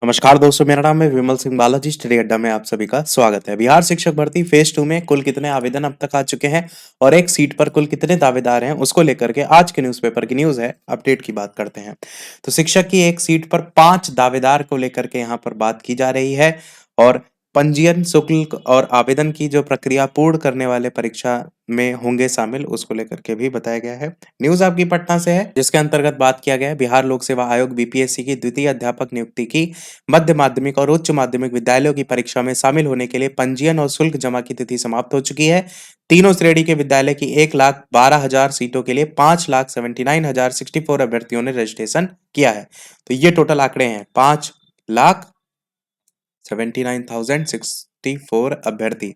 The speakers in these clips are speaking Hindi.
नमस्कार दोस्तों, मेरा नाम है विमल सिंह बालाजी। स्टडी अड्डा में आप सभी का स्वागत है। बिहार शिक्षक भर्ती फेज 2 में कुल कितने आवेदन अब तक आ चुके हैं और एक सीट पर कुल कितने दावेदार हैं, उसको लेकर के आज के न्यूज़पेपर की न्यूज़ है, अपडेट की बात करते हैं। तो शिक्षक की एक सीट पर 5 दावेदार को लेकर के यहाँ पर बात की जा रही है और पंजीयन शुल्क और आवेदन की जो प्रक्रिया पूर्ण करने वाले परीक्षा में होंगे शामिल, उसको लेकर के भी बताया गया है। न्यूज़ आपकी पटना से है, जिसके अंतर्गत बात किया गया है बिहार लोक सेवा आयोग बीपीएससी की द्वितीय अध्यापक नियुक्ति की मध्य माध्यमिक और उच्च माध्यमिक विद्यालयों की परीक्षा में शामिल होने के लिए पंजीयन और शुल्क जमा की तिथि समाप्त हो चुकी है। तीनों श्रेणी के विद्यालय की 1,12,000 सीटों के लिए 5,79,064 अभ्यर्थियों ने रजिस्ट्रेशन किया है। तो ये टोटल आंकड़े हैं, 5,79,064 अभ्यर्थी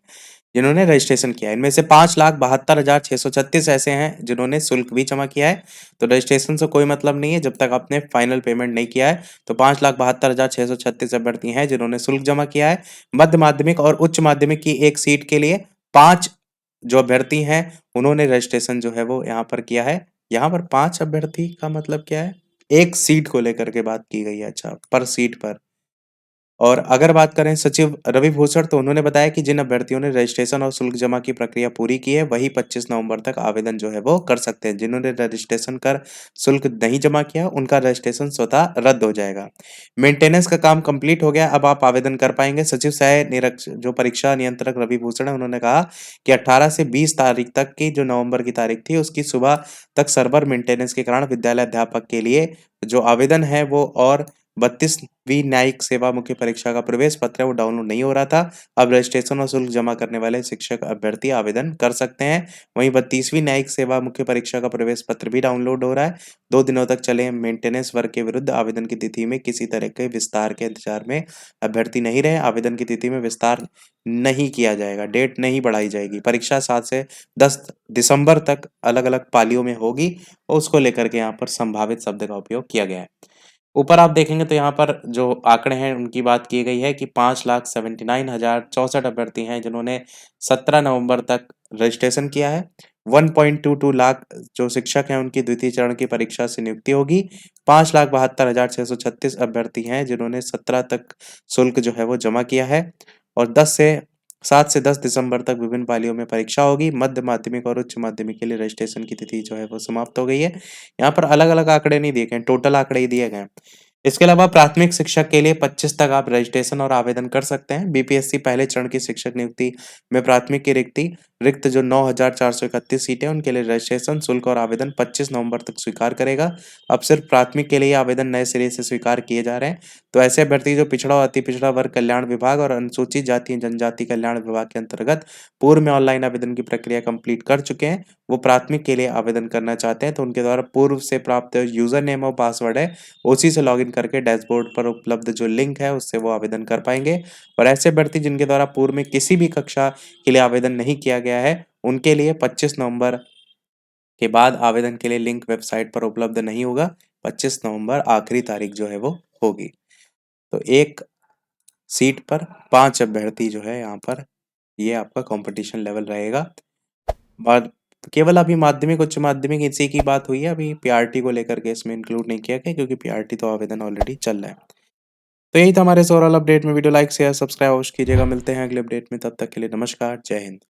जिन्होंने रजिस्ट्रेशन किया है। इनमें से 5,72,636 ऐसे हैं जिन्होंने शुल्क भी जमा किया है। तो रजिस्ट्रेशन से कोई मतलब नहीं है जब तक आपने फाइनल पेमेंट नहीं किया है। तो 5,72,636 अभ्यर्थी हैं जिन्होंने शुल्क जमा किया है। मध्य माध्यमिक और उच्च माध्यमिक की एक सीट के लिए 5 जो अभ्यर्थी हैं उन्होंने रजिस्ट्रेशन जो है वो यहाँ पर किया है। यहाँ पर 5 अभ्यर्थी का मतलब क्या है? एक सीट को लेकर के बात की गई है। अच्छा, पर सीट पर। और अगर बात करें सचिव रवि भूषण, तो उन्होंने बताया कि जिन अभ्यर्थियों ने रजिस्ट्रेशन और शुल्क जमा की प्रक्रिया पूरी की है वही 25 नवंबर तक आवेदन जो है वो कर सकते हैं। जिन्होंने रजिस्ट्रेशन कर शुल्क नहीं जमा किया उनका रजिस्ट्रेशन स्वतः रद्द हो जाएगा। मेंटेनेंस का काम कंप्लीट हो गया, अब आप आवेदन कर पाएंगे। सचिव सह निरक्ष जो परीक्षा नियंत्रक रवि भूषण है, उन्होंने कहा कि 18 से 20 तारीख तक की जो नवंबर की तारीख थी उसकी सुबह तक सर्वर मेंटेनेंस के कारण विद्यालय अध्यापक के लिए जो आवेदन है वो और 32वीं न्यायिक सेवा मुख्य परीक्षा का प्रवेश पत्र है वो डाउनलोड नहीं हो रहा था। अब रजिस्ट्रेशन और शुल्क जमा करने वाले शिक्षक अभ्यर्थी आवेदन कर सकते हैं। वहीं 32वीं न्यायिक सेवा मुख्य परीक्षा का प्रवेश पत्र भी डाउनलोड हो रहा है। 2 दिनों तक चले मेंटेनेंस वर्क के विरुद्ध आवेदन की तिथि में किसी तरह के विस्तार के इंतजार में अभ्यर्थी नहीं रहे। आवेदन की तिथि में विस्तार नहीं किया जाएगा, डेट नहीं बढ़ाई जाएगी। परीक्षा 7 से 10 दिसंबर तक अलग-अलग पालियों में होगी और उसको लेकर के यहाँ पर संभावित शब्द का उपयोग किया गया है। ऊपर आप देखेंगे तो यहाँ पर जो आंकड़े हैं उनकी बात की गई है कि 5,79,064 अभ्यर्थी हैं जिन्होंने 17 नवंबर तक रजिस्ट्रेशन किया है। 1.22 लाख जो शिक्षक हैं उनकी द्वितीय चरण की परीक्षा से नियुक्ति होगी। 5,72,636 अभ्यर्थी हैं जिन्होंने 17 तक शुल्क जो है वो जमा किया है और 7 से 10 दिसंबर तक विभिन्न पालियों में परीक्षा होगी। मध्य माध्यमिक और उच्च माध्यमिक के लिए रजिस्ट्रेशन की तिथि जो है वो समाप्त हो गई है। यहाँ पर अलग-अलग आंकड़े नहीं दिए गए हैं, टोटल आंकड़े ही दिए गए हैं। इसके अलावा प्राथमिक शिक्षक के लिए 25 तक आप रजिस्ट्रेशन और आवेदन कर सकते हैं। बीपीएससी पहले चरण की शिक्षक नियुक्ति में प्राथमिक की रिक्त जो 9,431 सीटें हैं उनके लिए रजिस्ट्रेशन शुल्क और आवेदन 25 नवंबर तक स्वीकार करेगा। अब सिर्फ प्राथमिक के लिए आवेदन नए सिरे से स्वीकार किए जा रहे हैं। तो ऐसे अभ्यर्थी जो पिछड़ा और अति पिछड़ा वर्ग कल्याण विभाग और अनुसूचित जाति जनजाति कल्याण विभाग के अंतर्गत पूर्व में ऑनलाइन आवेदन की प्रक्रिया कंप्लीट कर चुके हैं, वो प्राथमिक के लिए आवेदन करना चाहते हैं तो उनके द्वारा पूर्व से प्राप्त यूजर नेम और पासवर्ड है उसी से लॉगिन करके डैशबोर्ड पर उपलब्ध जो लिंक है उससे वो आवेदन कर पाएंगे। और ऐसे अभ्यर्थी जिनके द्वारा पूर्व में किसी भी कक्षा के लिए आवेदन नहीं किया गया है उनके लिए 25 नवंबर के बाद आवेदन के लिए लिंक वेबसाइट पर उपलब्ध नहीं होगा। 25 नवंबर आखिरी तारीख जो है वो होगी। तो एक सीट पर 5 अभ्यर्थी जो है यहाँ पर ये आपका कंपटीशन लेवल रहेगा। बाद केवल अभी माध्यमिक उच्च माध्यमिक इसी की बात हुई है, अभी पीआरटी को लेकर के इसमें इंक्लूड नहीं किया गया क्योंकि पीआरटी तो आवेदन ऑलरेडी चल रहा है। तो यही था हमारे ओवरऑल अपडेट में। वीडियो लाइक शेयर सब्सक्राइब अवश्य कीजिएगा। मिलते हैं अगले अपडेट में, तब तक के लिए नमस्कार, जय हिंद।